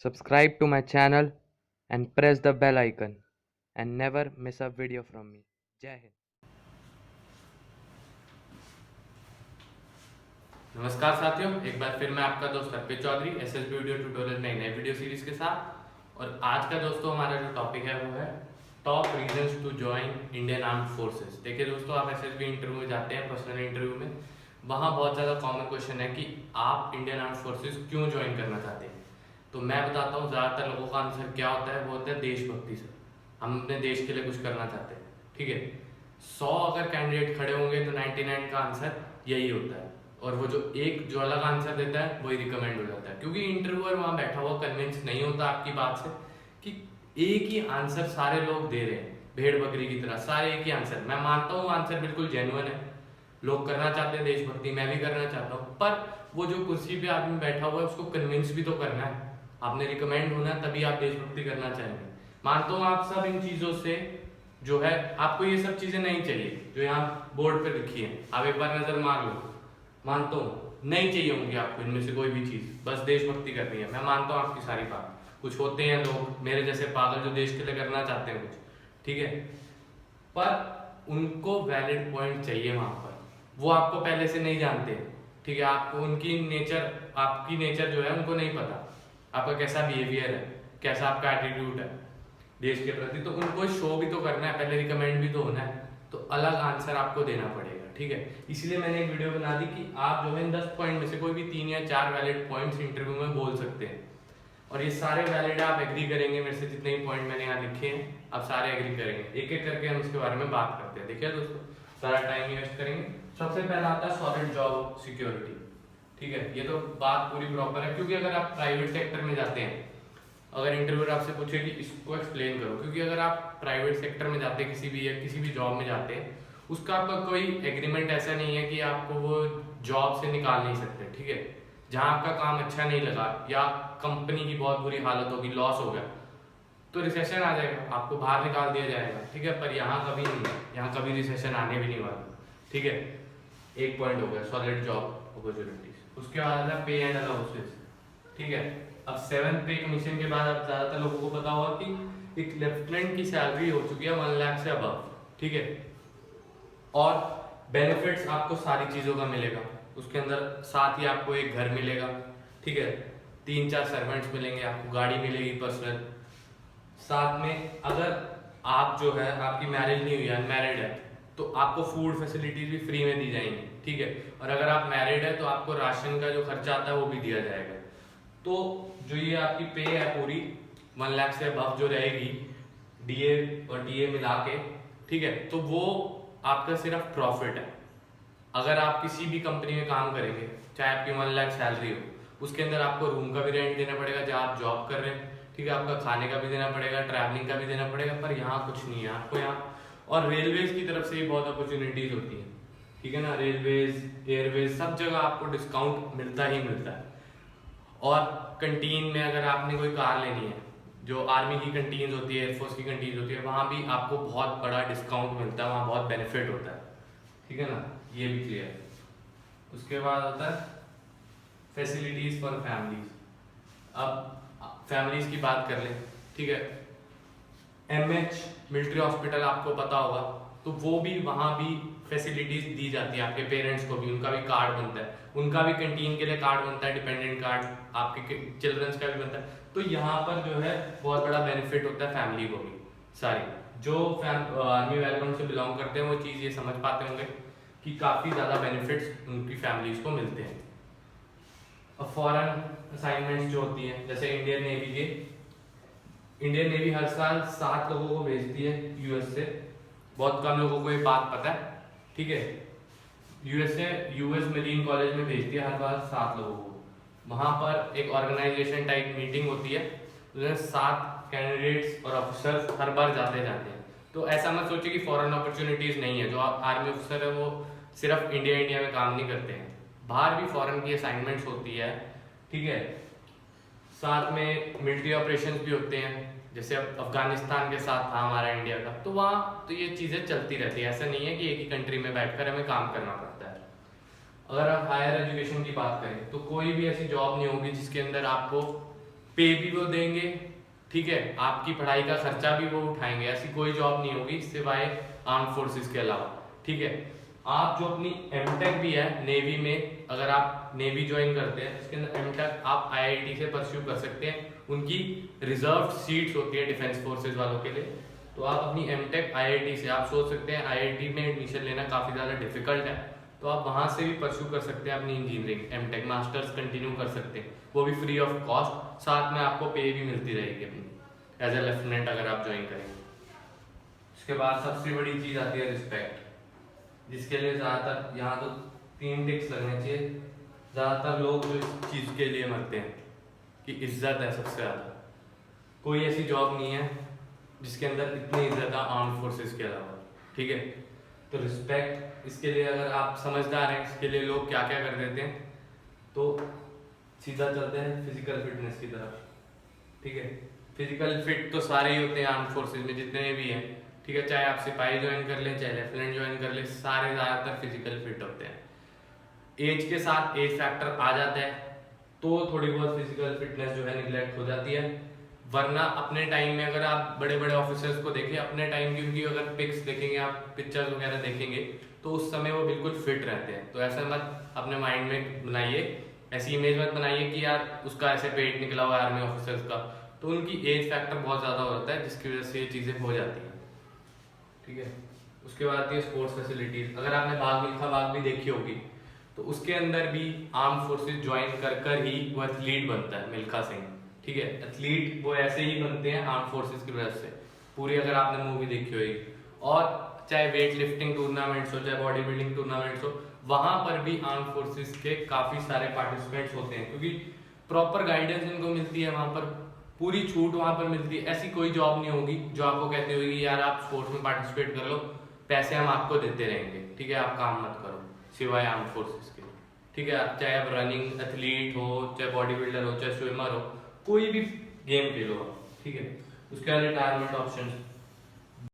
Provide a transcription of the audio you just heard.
Subscribe to my channel and press the bell icon and never miss a video from me. Jai Hind. नमस्कार साथियों, एक बार फिर मैं आपका दोस्त अर्पित चौधरी एसएसबी वीडियो ट्यूटोरियल में नए वीडियो सीरीज के साथ। और आज का दोस्तों हमारा जो टॉपिक है वो है top reasons to join Indian armed forces. देखिए दोस्तों, आप एसएसबी इंटरव्यू में जाते हैं, पर्सनल इंटरव्यू में, वहाँ बहुत ज़्यादा कॉमन क्वेश्चन है कि आप इंडियन आर्म्ड फोर्सेस क्यों ज्वाइन करना चाहते हैं। तो मैं बताता हूँ, ज़्यादातर लोगों का आंसर क्या होता है, वो होता है देशभक्ति से। हम अपने देश के लिए कुछ करना चाहते हैं। ठीक है, 100 अगर कैंडिडेट खड़े होंगे तो 99 का आंसर यही होता है, और वो जो एक जो अलग आंसर देता है वही रिकमेंड हो जाता है, क्योंकि इंटरव्यूअर वहां बैठा हुआ कन्विंस नहीं होता आपकी बात से कि एक ही आंसर सारे लोग दे रहे हैं, भेड़ बकरी की तरह सारे एक ही आंसर। मैं मानता हूँ आंसर बिल्कुल जेन्युइन है, लोग करना चाहते हैं देशभक्ति, मैं भी करना चाहता हूँ, पर वो जो कुर्सी पे आदमी बैठा हुआ है उसको कन्विंस भी तो करना है, आपने रिकमेंड होना है, तभी आप देशभक्ति करना चाहेंगे। मानता हूँ आप सब इन चीजों से जो है, आपको ये सब चीजें नहीं चाहिए जो यहाँ बोर्ड पे लिखी है, आप एक बार नजर मार लो। मानता हूँ नहीं चाहिए होंगी आपको इनमें से कोई भी चीज, बस देशभक्ति करनी है। मैं मानता हूँ आपकी सारी बात। कुछ होते हैं लोग मेरे जैसे पागल जो देश के लिए करना चाहते हैं कुछ, ठीक है, पर उनको वैलिड पॉइंट चाहिए वहां पर, वो आपको पहले से नहीं जानते। ठीक है, आपको उनकी नेचर, आपकी नेचर जो है उनको नहीं पता, आपका कैसा बिहेवियर है, कैसा आपका एटीट्यूड है देश के प्रति, तो उनको शो भी तो करना है, पहले रिकमेंड भी तो होना है, तो अलग आंसर आपको देना पड़ेगा। ठीक है, इसलिए मैंने एक वीडियो बना दी कि आप जो है 10 पॉइंट में से कोई भी 3 या 4 वैलिड पॉइंट्स इंटरव्यू में बोल सकते हैं, और ये सारे वैलिड आप एग्री करेंगे मेरे से, जितने भी पॉइंट मैंने यहाँ लिखे हैं आप सारे एग्री करेंगे। एक एक करके हम इसके बारे में बात करते हैं। देखिए दोस्तों, सारा टाइम इन्वेस्ट करेंगे। सबसे पहला आता है सॉलिड जॉब सिक्योरिटी। ठीक है, ये तो बात पूरी प्रॉपर है, क्योंकि अगर आप प्राइवेट सेक्टर में जाते हैं, अगर इंटरव्यूअर आपसे पूछे कि इसको एक्सप्लेन करो, क्योंकि अगर आप प्राइवेट सेक्टर में जाते हैं किसी भी जॉब में जाते हैं, उसका आपका कोई एग्रीमेंट ऐसा नहीं है कि आपको वो जॉब से निकाल नहीं सकते। ठीक है, जहां आपका काम अच्छा नहीं लगा या कंपनी की बहुत बुरी हालत होगी, लॉस हो गया, तो रिसेशन आ जाएगा, आपको बाहर निकाल दिया जाएगा। ठीक है, पर यहाँ कभी नहीं है, यहाँ कभी रिसेशन आने भी नहीं वाला। ठीक है, एक पॉइंट हो गया सॉलिड जॉब अपॉर्चुनिटीज। उसके बाद आता है पे एंड अलाउंसेस। ठीक है, अब 7th पे कमीशन के बाद अब ज्यादातर लोगों को पता होगा कि एक लेफ्टिनेंट की सैलरी हो चुकी है 1 लाख से अबव। ठीक है, और बेनिफिट्स आपको सारी चीजों का मिलेगा उसके अंदर, साथ ही आपको एक घर मिलेगा। ठीक है, 3-4 सर्वेंट्स मिलेंगे, आपको गाड़ी मिलेगी पर्सनल, साथ में अगर आप जो है आपकी मैरिज नहीं हुई है, अनमैरिड है, तो आपको फूड फैसिलिटीज भी फ्री में दी जाएंगी। ठीक है, और अगर आप मैरिड है तो आपको राशन का जो खर्चा आता है वो भी दिया जाएगा। तो जो ये आपकी पे है पूरी 1 लाख से अबव जो रहेगी, डीए और डीए मिला के, ठीक है, तो वो आपका सिर्फ प्रॉफिट है। अगर आप किसी भी कंपनी में काम करेंगे, चाहे आपकी 1 लाख सैलरी हो, उसके अंदर आपको रूम का भी रेंट देना पड़ेगा जहाँ आप जॉब कर रहे हैं। ठीक है, आपका खाने का भी देना पड़ेगा, ट्रैवलिंग का भी देना पड़ेगा, पर यहाँ कुछ नहीं है आपको यहाँ। और रेलवेज की तरफ से भी बहुत अपॉर्चुनिटीज होती है। ठीक है ना, रेलवेज, एयरवेज, सब जगह आपको डिस्काउंट मिलता ही मिलता है। और कंटीन में अगर आपने कोई कार लेनी है, जो आर्मी की कंटीन होती है, एयरफोर्स की कंटीन होती है, वहाँ भी आपको बहुत बड़ा डिस्काउंट मिलता है, वहाँ बहुत बेनिफिट होता है। ठीक है ना, ये भी क्लियर है। उसके बाद आता है फैसिलिटीज फॉर फैमिलीज। अब फैमिलीज की बात कर ले। ठीक है, एमएच मिलिट्री हॉस्पिटल आपको पता होगा, तो वो भी वहाँ भी फैसिलिटीज दी जाती है आपके पेरेंट्स को भी, उनका भी कार्ड बनता है, उनका भी कैंटीन के लिए कार्ड बनता है, डिपेंडेंट कार्ड, आपके चिल्ड्रंस का भी बनता है। तो यहाँ पर जो है बहुत बड़ा बेनिफिट होता है फैमिली को भी। सारी जो आर्मी बैकग्राउंड से बिलोंग करते हैं वो चीज़ ये समझ पाते होंगे कि काफ़ी ज़्यादा बेनिफिट्स उनकी फैमिलीज को मिलते हैं। अब फॉरेन असाइनमेंट्स जो होती हैं, जैसे इंडियन नेवी हर साल 7 लोगों को भेजती है यूएस से। बहुत कम लोगों को ये बात पता है। ठीक है, यूएस मरीन कॉलेज में भेजती है हर बार 7 लोगों को। वहां पर एक ऑर्गेनाइजेशन टाइप मीटिंग होती है, उसमें 7 कैंडिडेट्स और ऑफिसर्स हर बार जाते हैं। तो ऐसा मत सोचिए कि फॉरेन अपॉर्चुनिटीज नहीं है, जो आर्मी ऑफिसर है वो सिर्फ इंडिया में काम नहीं करते हैं, बाहर भी फॉरेन की असाइनमेंट्स होती है। ठीक है, साथ में मिलिट्री ऑपरेशंस भी होते हैं, जैसे अब अफगानिस्तान के साथ था हमारा इंडिया का, तो वहाँ तो ये चीज़ें चलती रहती है। ऐसा नहीं है कि एक ही कंट्री में बैठकर हमें काम करना पड़ता है। अगर आप हायर एजुकेशन की बात करें तो कोई भी ऐसी जॉब नहीं होगी जिसके अंदर आपको पे भी वो देंगे, ठीक है, आपकी पढ़ाई का खर्चा भी वो उठाएंगे। ऐसी कोई जॉब नहीं होगी सिवाय आर्म फोर्सेस के अलावा, ठीक है। आप जो अपनी एमटेक भी है नेवी में, अगर आप नेवी ज्वाइन करते हैं उसके अंदर एमटेक आप आईआईटी से परस्यू कर सकते हैं। उनकी रिजर्व सीट्स होती है डिफेंस फोर्सेज वालों के लिए। तो आप अपनी एमटेक आईआईटी से, आप सोच सकते हैं आईआईटी में एडमिशन लेना काफ़ी ज़्यादा डिफिकल्ट है, तो आप वहाँ से भी परस्यू कर सकते हैं अपनी इंजीनियरिंग, एमटेक मास्टर्स कंटिन्यू कर सकते हैं, वो भी फ्री ऑफ कॉस्ट। साथ में आपको पे भी मिलती रहेगी अपनी एज ए लेफ्टिनेंट अगर आप ज्वाइन करेंगे। उसके बाद सबसे बड़ी चीज़ आती है रिस्पेक्ट, जिसके लिए ज़्यादातर यहाँ तो 3 टिक्स लगने चाहिए। ज़्यादातर लोग जो इस चीज़ के लिए मरते हैं कि इज्जत है सबसे ज़्यादा। कोई ऐसी जॉब नहीं है जिसके अंदर इतनी इज्जत है आर्म फोर्सेस के अलावा, ठीक है। तो रिस्पेक्ट, इसके लिए अगर आप समझदार हैं, इसके लिए लोग क्या क्या कर देते हैं, तो सीधा चलते हैं फिजिकल फिटनेस की तरफ, ठीक है। फिजिकल फिट तो सारे ही होते हैं आर्म फोर्सेज में जितने भी हैं, ठीक है। चाहे आप सिपाही ज्वाइन कर लें, चाहे लेफ्टिनेंट ज्वाइन कर लें, सारे ज़्यादातर फिजिकल फिट होते हैं। एज के साथ एज फैक्टर आ जाता है तो थोड़ी बहुत फिजिकल फिटनेस जो है निगलेक्ट हो जाती है। वरना अपने टाइम में अगर आप बड़े बड़े ऑफिसर्स को देखें, अपने टाइम की उनकी अगर पिक्स देखेंगे, आप पिक्चर्स वगैरह देखेंगे, तो उस समय वो बिल्कुल फिट रहते हैं। तो ऐसा मत अपने माइंड में बनाइए, ऐसी इमेज मत बनाइए कि यार उसका ऐसे पेट निकला हुआ है आर्मी ऑफिसर्स का। तो उनकी एज फैक्टर बहुत ज़्यादा हो जाता है जिसकी वजह से ये चीज़ें हो जाती हैं, ठीक है। उसके बाद आती है स्पोर्ट्स फैसिलिटीज। अगर आपने बाग मिल्खा बाग भी देखी होगी, तो उसके अंदर भी आर्म फोर्सेज ज्वाइन कर कर ही वो एथलीट बनता है मिल्खा सिंह, ठीक है। एथलीट वो ऐसे ही बनते हैं आर्म फोर्सेज की वजह से, पूरी अगर आपने मूवी देखी होगी। और चाहे वेट लिफ्टिंग टूर्नामेंट्स हो, चाहे बॉडी बिल्डिंग टूर्नामेंट्स हो, वहां पर भी आर्म फोर्सेज के काफी सारे पार्टिसिपेंट्स होते हैं, क्योंकि प्रॉपर गाइडेंस इनको मिलती है वहां पर, पूरी छूट वहां पर मिलती है। ऐसी कोई जॉब नहीं होगी जो आपको कहती होगी यार आप स्पोर्ट्स में पार्टिसिपेट कर लो, पैसे हम आपको देते रहेंगे, ठीक है, आप काम मत करो, सिवाय आर्म फोर्सेज के, ठीक है। चाहे आप रनिंग एथलीट हो, चाहे बॉडी बिल्डर हो, चाहे स्विमर हो, कोई भी गेम खेलो, ठीक है। उसके बाद रिटायरमेंट ऑप्शन,